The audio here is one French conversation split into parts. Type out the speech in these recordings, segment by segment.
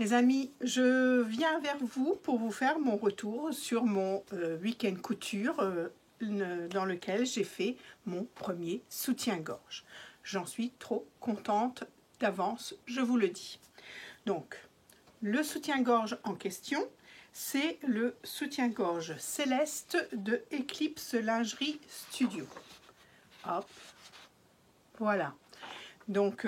Mes amis, je viens vers vous pour vous faire mon retour sur mon week-end couture dans lequel j'ai fait mon premier soutien-gorge. J'en suis trop contente d'avance, je vous le dis. Donc, le soutien-gorge en question, c'est le soutien-gorge Céleste de Eclipse Lingerie Studio. Hop, voilà. Donc,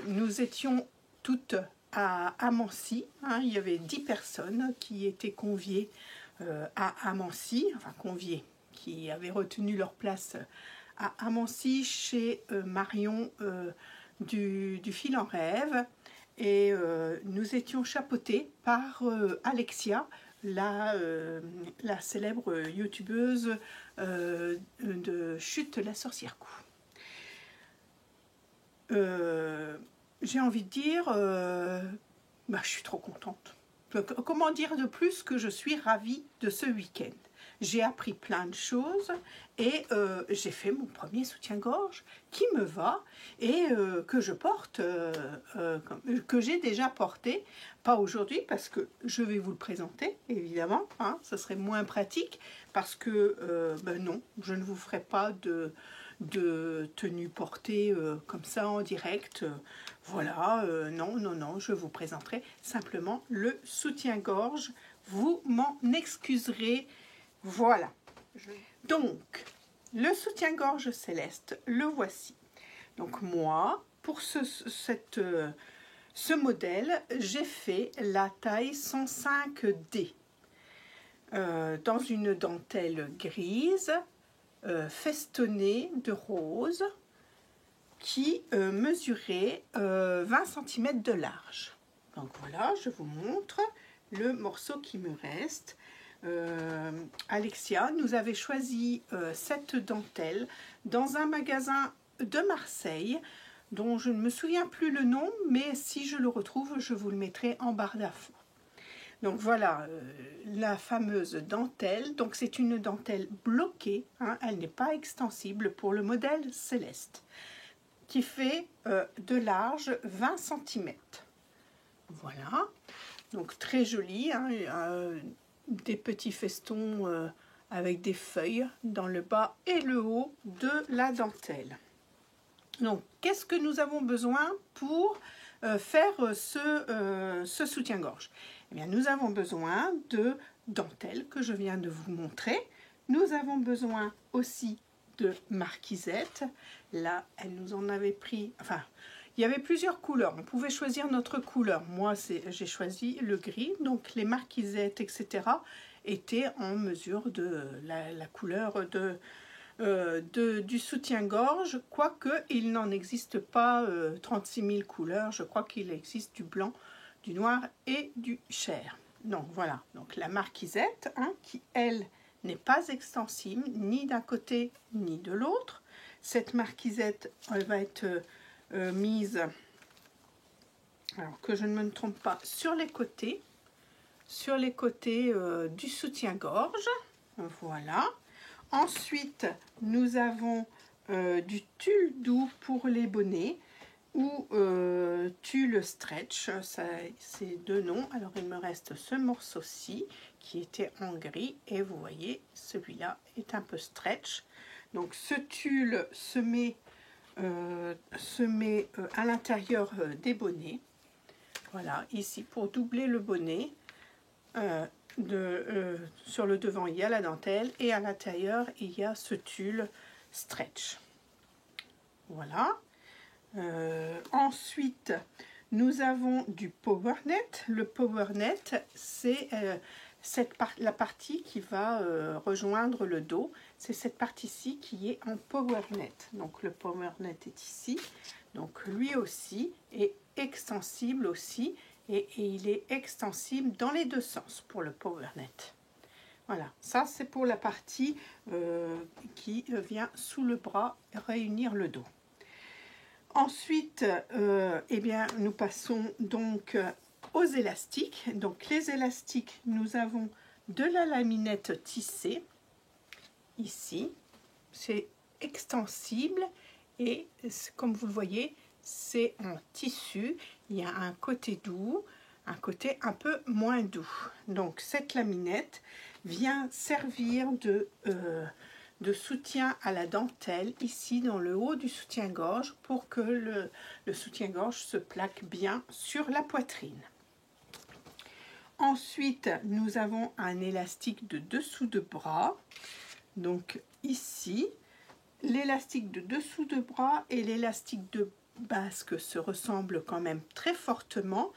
nous étions toutes à Amancy, hein, il y avait 10 personnes qui étaient conviées à Amancy, enfin conviées, qui avaient retenu leur place à Amancy chez Marion du Fil en Rêve, et nous étions chapeautées par Alexia, la célèbre youtubeuse de Chute la sorcière cou. J'ai envie de dire, je suis trop contente. Comment dire de plus que je suis ravie de ce week-end. J'ai appris plein de choses et j'ai fait mon premier soutien-gorge qui me va et que je porte, que j'ai déjà porté, pas aujourd'hui parce que je vais vous le présenter évidemment, hein, ça serait moins pratique parce que non, je ne vous ferai pas de tenue portée comme ça en direct, voilà, non, je vous présenterai simplement le soutien-gorge, vous m'en excuserez, voilà. Donc, le soutien-gorge Céleste, le voici. Donc moi, pour ce modèle, j'ai fait la taille 105D dans une dentelle grise, festonnée de rose, qui mesurait 20 cm de large. Donc voilà, je vous montre le morceau qui me reste. Alexia nous avait choisi cette dentelle dans un magasin de Marseille dont je ne me souviens plus le nom, mais si je le retrouve, je vous le mettrai en barre d'infos. Donc voilà, la fameuse dentelle. Donc c'est une dentelle bloquée, hein, elle n'est pas extensible pour le modèle Céleste, qui fait de large 20 cm. Voilà, donc très joli, hein, des petits festons avec des feuilles dans le bas et le haut de la dentelle. Donc, qu'est-ce que nous avons besoin pour faire ce soutien-gorge? Eh bien, nous avons besoin de dentelle que je viens de vous montrer. Nous avons besoin aussi de marquisette. Là, elle nous en avait pris, enfin, il y avait plusieurs couleurs, on pouvait choisir notre couleur. Moi, j'ai choisi le gris, donc les marquisettes, etc. étaient en mesure de la couleur du soutien-gorge, quoique il n'en existe pas 36 000 couleurs, je crois qu'il existe du blanc, du noir et du chair. Donc voilà, donc la marquisette, hein, qui elle n'est pas extensible ni d'un côté ni de l'autre. Cette marquisette, elle va être mise, alors que je ne me trompe pas, sur les côtés du soutien-gorge. Voilà. Ensuite, nous avons du tulle doux pour les bonnets ou tulle stretch, c'est deux noms. Alors il me reste ce morceau-ci qui était en gris et vous voyez, celui-là est un peu stretch. Donc ce tulle se met à l'intérieur des bonnets. Voilà, ici pour doubler le bonnet. Sur le devant il y a la dentelle et à l'intérieur il y a ce tulle stretch. Voilà. Ensuite nous avons du power net. Le power net, c'est la partie qui va rejoindre le dos. C'est cette partie-ci qui est en power net. Donc le power net est ici. Donc lui aussi est extensible aussi. Et il est extensible dans les deux sens pour le power net. Voilà, ça c'est pour la partie qui vient sous le bras réunir le dos. Ensuite, eh bien, nous passons donc aux élastiques. Donc les élastiques, nous avons de la laminette tissée, ici. C'est extensible et comme vous le voyez, c'est en tissu. Il y a un côté doux, un côté un peu moins doux. Donc cette laminette vient servir de soutien à la dentelle ici dans le haut du soutien-gorge pour que le soutien-gorge se plaque bien sur la poitrine. Ensuite, nous avons un élastique de dessous de bras. Donc ici, l'élastique de dessous de bras et l'élastique de basque se ressemblent quand même très fortement.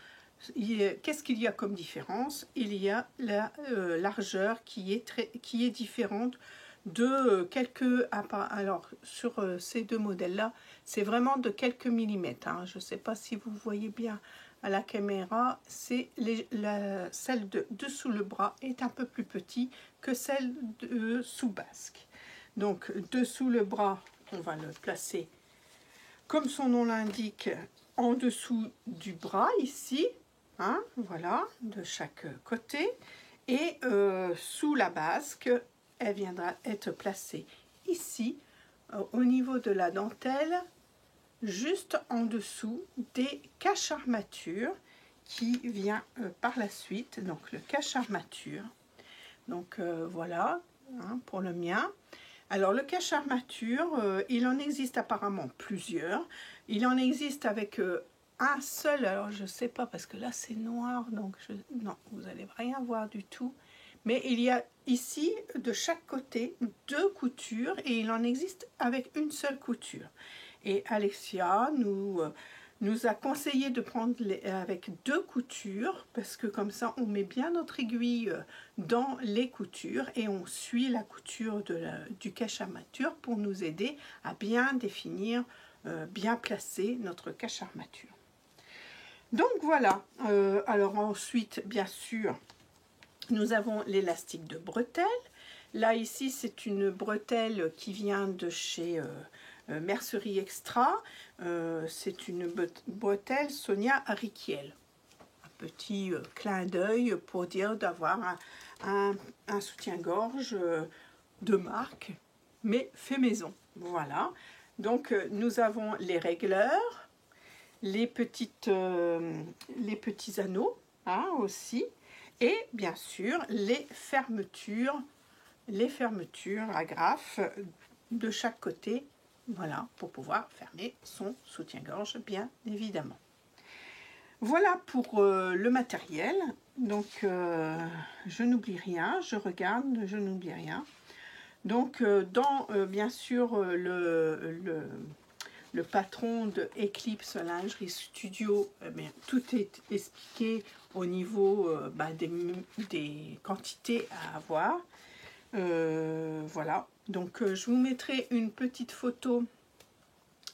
Qu'est-ce qu'il y a comme différence? Il y a la largeur qui est différente de quelques... Alors, sur ces deux modèles-là, c'est vraiment de quelques millimètres. Hein. Je ne sais pas si vous voyez bien à la caméra, celle de dessous le bras est un peu plus petite que celle de sous basque. Donc, dessous le bras, on va le placer, comme son nom l'indique, en dessous du bras, ici. Hein, voilà, de chaque côté. Et sous la basque, elle viendra être placée ici, au niveau de la dentelle, juste en dessous des caches-armatures qui vient par la suite. Donc le cache-armature. Donc voilà, hein, pour le mien. Alors le cache-armature, il en existe apparemment plusieurs. Il en existe avec un seul, alors je ne sais pas parce que là c'est noir, donc non, vous n'allez rien voir du tout. Mais il y a ici de chaque côté deux coutures et il en existe avec une seule couture. Et Alexia nous a conseillé de prendre avec deux coutures parce que comme ça on met bien notre aiguille dans les coutures et on suit la couture du cache-armature pour nous aider à bien définir, bien placer notre cache-armature. Donc voilà, alors ensuite bien sûr nous avons l'élastique de bretelle. Là ici c'est une bretelle qui vient de chez Mercerie Extra. C'est une bretelle Sonia Riquiel. Un petit clin d'œil pour dire d'avoir un soutien-gorge de marque mais fait maison. Voilà, donc nous avons les régleurs, les petits anneaux hein, aussi, et bien sûr les fermetures agrafes de chaque côté, voilà, pour pouvoir fermer son soutien-gorge bien évidemment. Voilà pour le matériel, donc je n'oublie rien, je regarde, je n'oublie rien. Donc dans bien sûr le patron de Eclipse Lingerie Studio, tout est expliqué au niveau des quantités à avoir. Voilà, donc je vous mettrai une petite photo,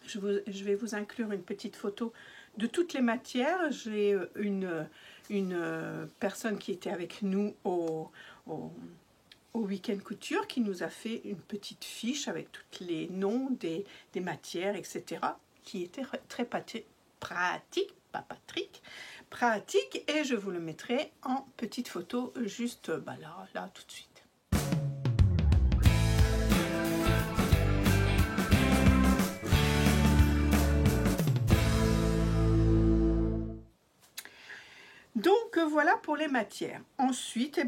je vais vous inclure une petite photo de toutes les matières. J'ai une personne qui était avec nous au Week-end Couture qui nous a fait une petite fiche avec tous les noms des matières, etc. qui était très pratique, et je vous le mettrai en petite photo juste là tout de suite. Donc voilà pour les matières. Ensuite,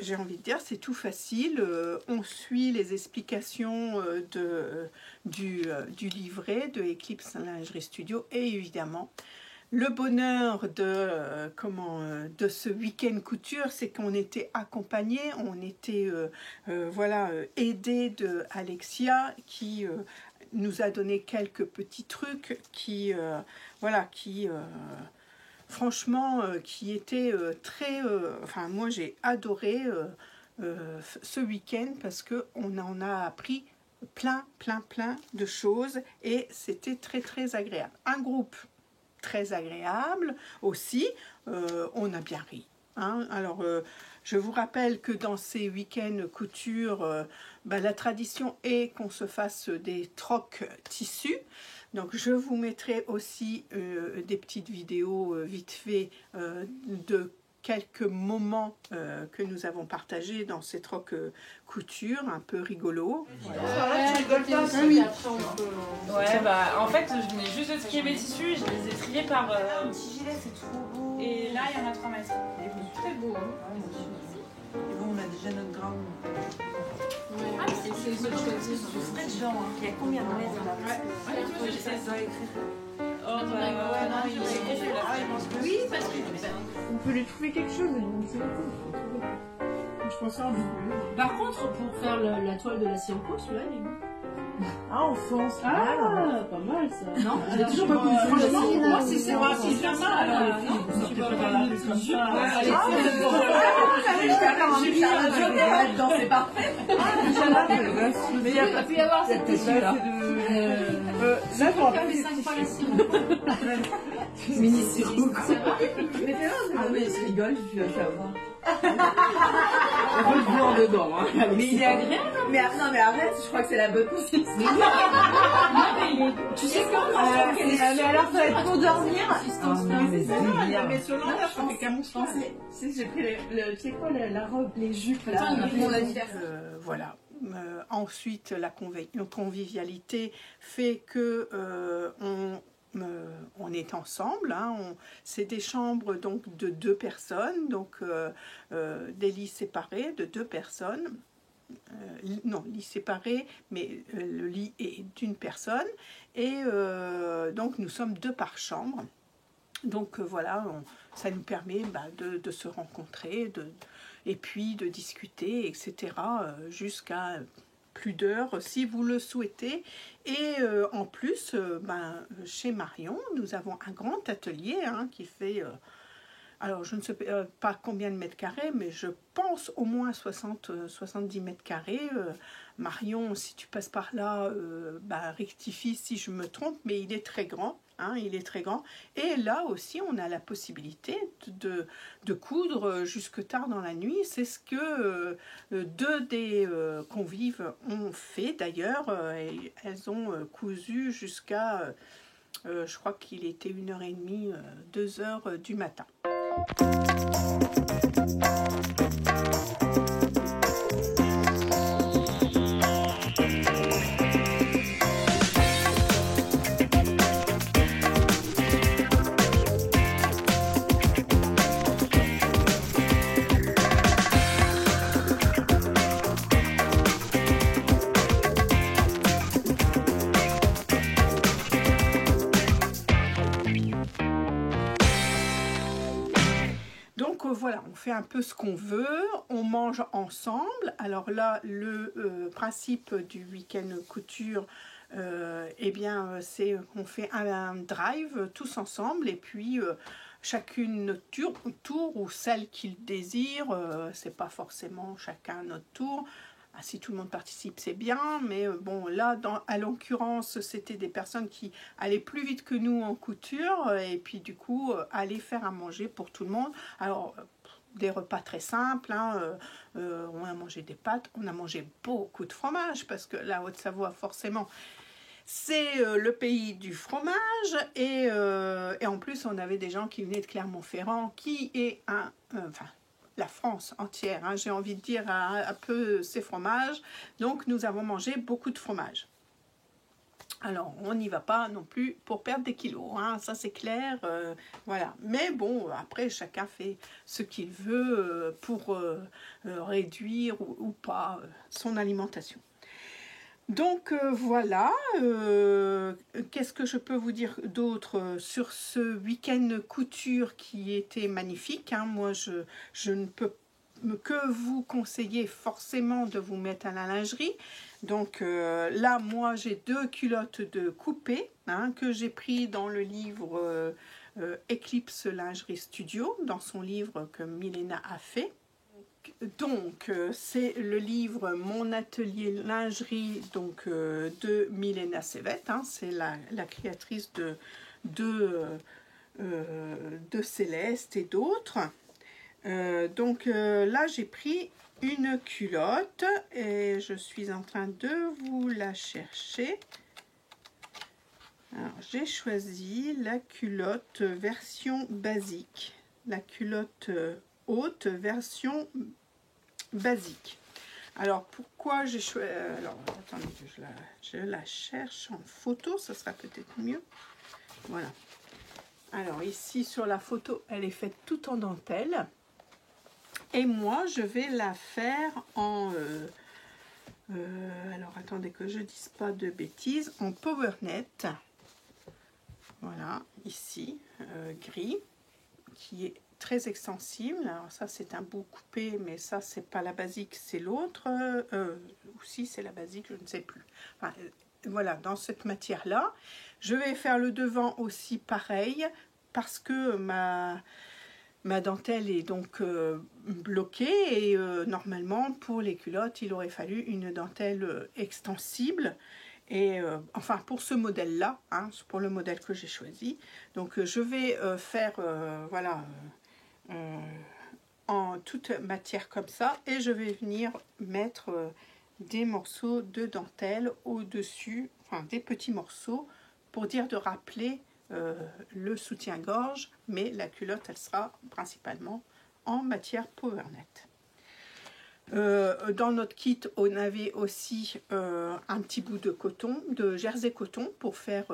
j'ai envie de dire, c'est tout facile. On suit les explications du livret de Eclipse Lingerie Studio et évidemment, le bonheur de ce week-end couture, c'est qu'on était accompagnés, on était aidés de Alexia qui nous a donné quelques petits trucs franchement, qui était enfin moi j'ai adoré ce week-end parce qu'on en a appris plein de choses et c'était très agréable. Un groupe très agréable aussi, on a bien ri. Hein. Alors je vous rappelle que dans ces week-ends couture, la tradition est qu'on se fasse des trocs tissus. Donc je vous mettrai aussi des petites vidéos vite fait de quelques moments que nous avons partagés dans cette rock couture, un peu rigolo. Voilà, tu rigoles pas, oui. Ouais, bah en fait, je venais juste de trier mes tissus, je les ai triés par. Un petit gilet, c'est trop beau. Et là, il y en a 3 mètres. Et vous, très beau. Hein. Et bon, on a déjà notre grain. Ah, mais c'est une bonne chose. Je ferai de genre. Il y a combien de mètres dans la Ouais, je sais. Ça doit écrire. Oh, bah ouais, non, il est écrit là. Oui, parce que on peut lui trouver quelque chose. Je pense à un double. Par contre, pour faire la toile de la Cianco, celui-là, il est bon. Ah, en France. Ah, pas mal ça. Non, j'ai toujours pas compris. Franchement, moi, si c'est moi, si j'aime ça, alors non, tu vas faire la plus comme ça. Là-dedans, c'est parfait. Mais il y a pas pu y avoir cette question là. Là, pour pas les 5 fois la cire. mini sirop. Mais c'est vrai, mais je rigole, je vais savoir. On peut le voir dedans. Hein. Mais il est agréable. Mais non, mais arrête, je crois que c'est la bonne consistance. Tu sais quand mais alors, ça va être pour dormir. Mais c'est ça, mais selon là, je fais camouflage. Si j'ai pris tu sais quoi, la robe, les jupes là. Voilà. Ensuite, la convivialité fait que on est ensemble, hein, c'est des chambres donc de 2 personnes, donc des lits séparés de 2 personnes, non, lits séparés, mais le lit est d'une personne, et donc nous sommes 2 par chambre, donc voilà, ça nous permet de se rencontrer, et puis de discuter, etc., jusqu'à plus d'heures si vous le souhaitez. Et en plus, chez Marion, nous avons un grand atelier qui fait, alors je ne sais pas combien de mètres carrés, mais je pense au moins 70 mètres carrés. Marion, si tu passes par là, rectifie si je me trompe, mais il est très grand. Il est très grand. Et là aussi, on a la possibilité de coudre jusque tard dans la nuit. C'est ce que 2 des convives ont fait d'ailleurs. Elles ont cousu jusqu'à, je crois qu'il était 1h30, 2h du matin. Voilà, on fait un peu ce qu'on veut, on mange ensemble. Alors là, le principe du week-end couture, c'est qu'on fait un drive tous ensemble et puis chacune notre tour ou celle qu'il désire, c'est pas forcément chacun notre tour. Si tout le monde participe, c'est bien, mais bon, là, à l'occurrence, c'était des personnes qui allaient plus vite que nous en couture, et puis du coup, allaient faire à manger pour tout le monde. Alors, des repas très simples, on a mangé des pâtes, on a mangé beaucoup de fromage, parce que la Haute-Savoie, forcément, c'est le pays du fromage, et en plus, on avait des gens qui venaient de Clermont-Ferrand, qui est la France entière, j'ai envie de dire, un peu ces fromages. Donc, nous avons mangé beaucoup de fromage. Alors, on n'y va pas non plus pour perdre des kilos, ça c'est clair, voilà. Mais bon, après, chacun fait ce qu'il veut pour réduire ou pas son alimentation. Donc voilà, qu'est-ce que je peux vous dire d'autre sur ce week-end couture qui était magnifique, Moi, je ne peux que vous conseiller forcément de vous mettre à la lingerie. Donc là, moi, j'ai 2 culottes de coupé que j'ai pris dans le livre Eclipse Lingerie Studio, dans son livre que Milena a fait. Donc, c'est le livre Mon atelier lingerie de Milena Sevet. C'est la créatrice de Céleste et d'autres. Là, j'ai pris une culotte et je suis en train de vous la chercher. Alors, j'ai choisi la culotte version basique. La culotte haute, version basique. Alors pourquoi j'ai choisi... alors attendez que je la cherche en photo, ça sera peut-être mieux. Voilà. Alors ici sur la photo, elle est faite tout en dentelle. Et moi, je vais la faire en... alors attendez que je dise pas de bêtises, en PowerNet. Voilà, ici, gris, qui est très extensible. Alors ça, c'est un bout coupé, mais ça, c'est pas la basique, c'est l'autre. Ou si c'est la basique, je ne sais plus. Enfin, voilà, dans cette matière-là. Je vais faire le devant aussi pareil, parce que ma dentelle est donc bloquée et normalement pour les culottes il aurait fallu une dentelle extensible et enfin pour ce modèle là, hein, pour le modèle que j'ai choisi. Donc je vais faire voilà en toute matière comme ça et je vais venir mettre des morceaux de dentelle au dessus, enfin des petits morceaux pour dire de rappeler le soutien-gorge, mais la culotte elle sera principalement en matière PowerNet. Dans notre kit on avait aussi un petit bout de coton, de jersey coton pour faire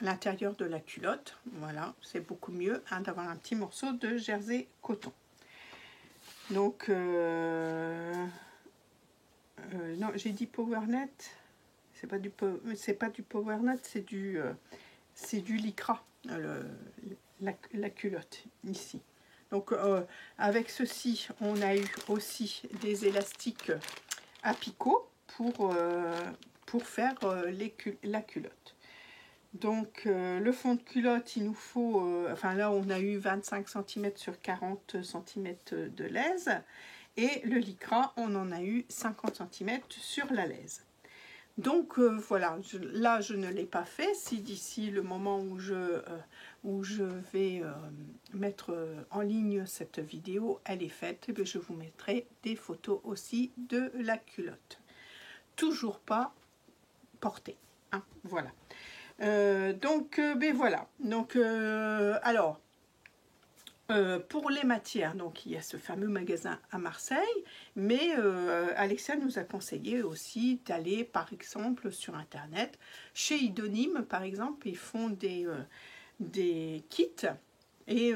l'intérieur de la culotte. Voilà, c'est beaucoup mieux hein, d'avoir un petit morceau de jersey coton. Donc non, j'ai dit PowerNet. C'est pas du PowerNet, c'est du lycra, la culotte ici. Donc avec ceci, on a eu aussi des élastiques à picot pour faire la culotte. Donc le fond de culotte, il nous faut, enfin là on a eu 25 cm sur 40 cm de laise et le lycra, on en a eu 50 cm sur la laise. Donc voilà, là je ne l'ai pas fait. Si d'ici le moment où je vais mettre en ligne cette vidéo, elle est faite, et je vous mettrai des photos aussi de la culotte. Toujours pas portée, hein, voilà. Donc ben voilà. Donc alors. Pour les matières, donc il y a ce fameux magasin à Marseille, mais Alexia nous a conseillé aussi d'aller par exemple sur internet, chez Idonyme par exemple, ils font des kits et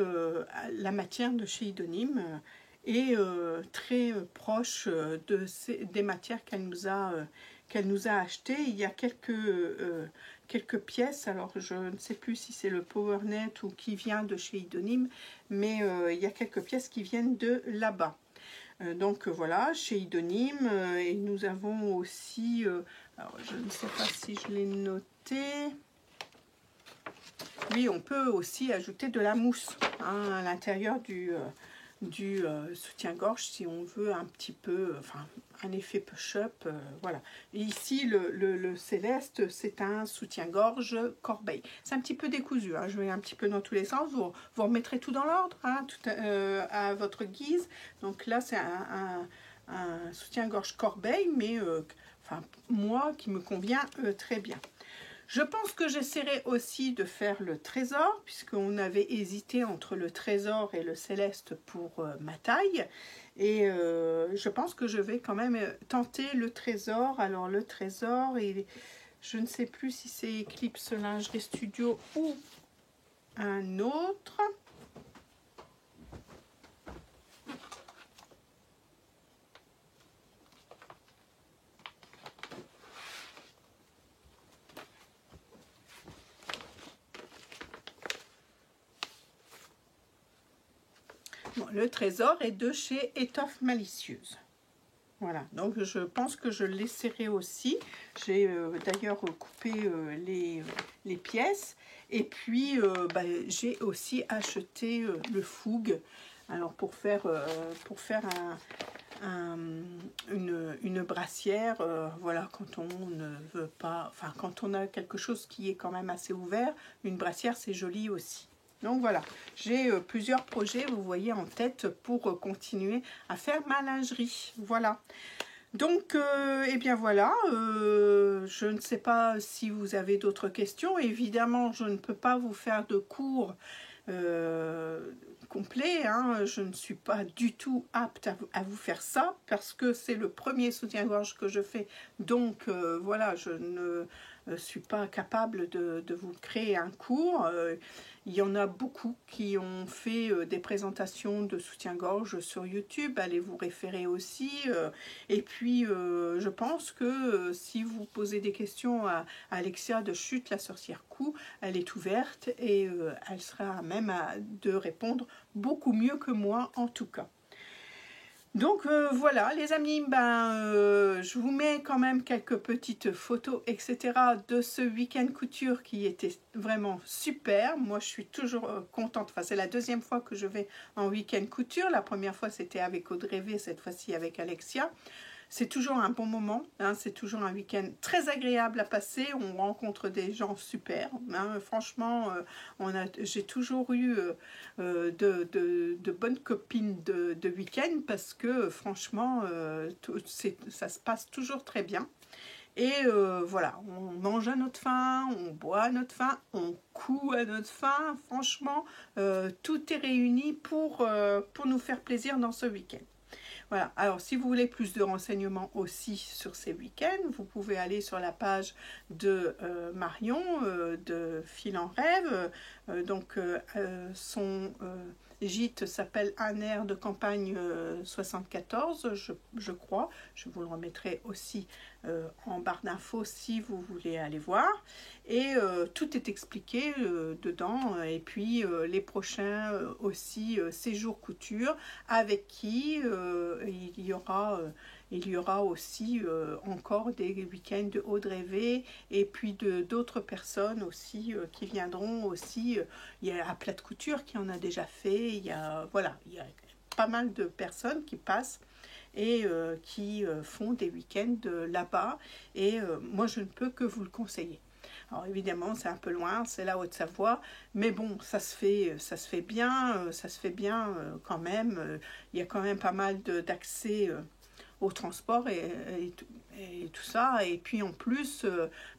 la matière de chez Idonyme est très proche des matières qu'elle nous a achetées. Il y a quelques pièces, alors je ne sais plus si c'est le PowerNet ou qui vient de chez Idonyme, mais il y a quelques pièces qui viennent de là-bas. Donc voilà, chez Idonyme, et nous avons aussi, alors je ne sais pas si je l'ai noté, oui, on peut aussi ajouter de la mousse hein, à l'intérieur du soutien-gorge si on veut un petit peu, enfin un effet push-up, voilà. Et ici le céleste, c'est un soutien-gorge corbeille. C'est un petit peu décousu, hein, je vais un petit peu dans tous les sens, vous remettrez tout dans l'ordre, hein, à votre guise. Donc là c'est un soutien-gorge corbeille, mais enfin moi qui me convient très bien. Je pense que j'essaierai aussi de faire le trésor, puisqu'on avait hésité entre le trésor et le céleste pour ma taille. Et je pense que je vais quand même tenter le trésor. Alors le trésor, je ne sais plus si c'est Eclipse Lingerie Studio ou un autre. Bon, le trésor est de chez Étoffe Malicieuse. Voilà, donc je pense que je l'essaierai aussi. J'ai d'ailleurs coupé les pièces. Et puis j'ai aussi acheté le fougue. Alors pour faire une brassière, voilà, quand on ne veut pas, enfin quand on a quelque chose qui est quand même assez ouvert, une brassière c'est joli aussi. Donc voilà, j'ai plusieurs projets, vous voyez, en tête pour continuer à faire ma lingerie. Voilà. Donc, eh bien voilà, je ne sais pas si vous avez d'autres questions. Évidemment, je ne peux pas vous faire de cours complet, hein. Je ne suis pas du tout apte à vous faire ça parce que c'est le premier soutien-gorge que je fais, donc voilà, je ne suis pas capable de vous créer un cours. Il y en a beaucoup qui ont fait des présentations de soutien-gorge sur YouTube, allez vous référer aussi. Et puis je pense que si vous posez des questions à Alexia de Chute, la sorcière cou, elle est ouverte et elle sera à même de répondre beaucoup mieux que moi en tout cas. Donc voilà les amis, je vous mets quand même quelques petites photos etc. de ce week-end couture qui était vraiment super. Moi je suis toujours contente, enfin c'est la deuxième fois que je vais en week-end couture. La première fois c'était avec Audrey V, cette fois-ci avec Alexia. C'est toujours un bon moment, hein, c'est toujours un week-end très agréable à passer, on rencontre des gens super, hein, franchement j'ai toujours eu de bonnes copines de week-end parce que franchement ça se passe toujours très bien. Et voilà, on mange à notre faim, on boit à notre faim, on coud à notre faim, franchement tout est réuni pour nous faire plaisir dans ce week-end. Voilà, alors si vous voulez plus de renseignements aussi sur ces week-ends, vous pouvez aller sur la page de Marion de Fil en Rêve. Son gîte s'appelle Un air de campagne 74, je crois. Je vous le remettrai aussi en barre d'infos si vous voulez aller voir. Et tout est expliqué dedans. Et puis les prochains aussi séjours couture avec qui il y aura aussi encore des week-ends de Audrey V et puis d'autres personnes aussi qui viendront aussi. Il y a à Plate Couture qui en a déjà fait. Il y a pas mal de personnes qui passent et qui font des week-ends là-bas. Et moi, je ne peux que vous le conseiller. Alors évidemment, c'est un peu loin, c'est la Haute-Savoie, mais bon, ça se fait bien quand même. Il y a quand même pas mal d'accès au transport et tout ça. Et puis en plus,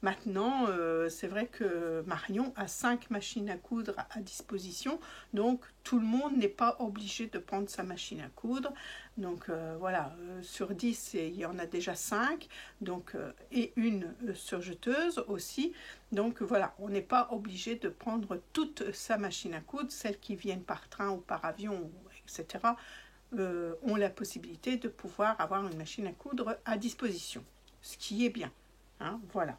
maintenant, c'est vrai que Marion a 5 machines à coudre à disposition. Donc tout le monde n'est pas obligé de prendre sa machine à coudre. Donc voilà, sur 10, il y en a déjà 5. Donc, et une surjeteuse aussi. Donc voilà, on n'est pas obligé de prendre toute sa machine à coudre. Celles qui viennent par train ou par avion, etc., ont la possibilité de pouvoir avoir une machine à coudre à disposition, ce qui est bien, hein, voilà.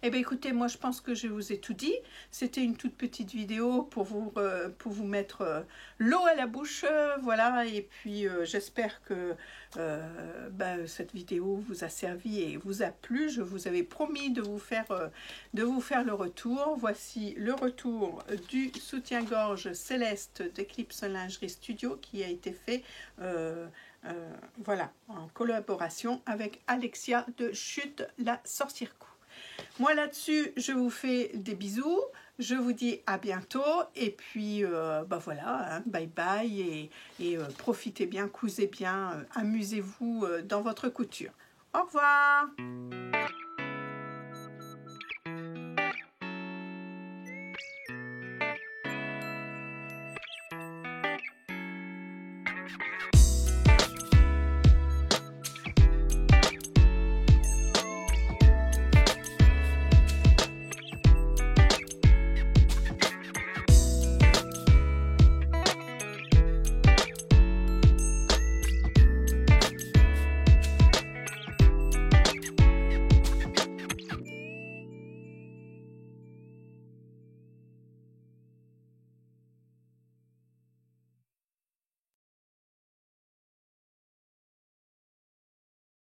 Eh bien écoutez, moi je pense que je vous ai tout dit. C'était une toute petite vidéo pour vous mettre l'eau à la bouche, voilà. Et puis j'espère que cette vidéo vous a servi et vous a plu. Je vous avais promis de vous faire le retour. Voici le retour du soutien-gorge Céleste d'Eclipse Lingerie Studio qui a été fait voilà, en collaboration avec Alexia de Chute, la sorcière cou. Moi là-dessus, je vous fais des bisous, je vous dis à bientôt et puis voilà, hein, bye bye et profitez bien, cousez bien, amusez-vous dans votre couture. Au revoir!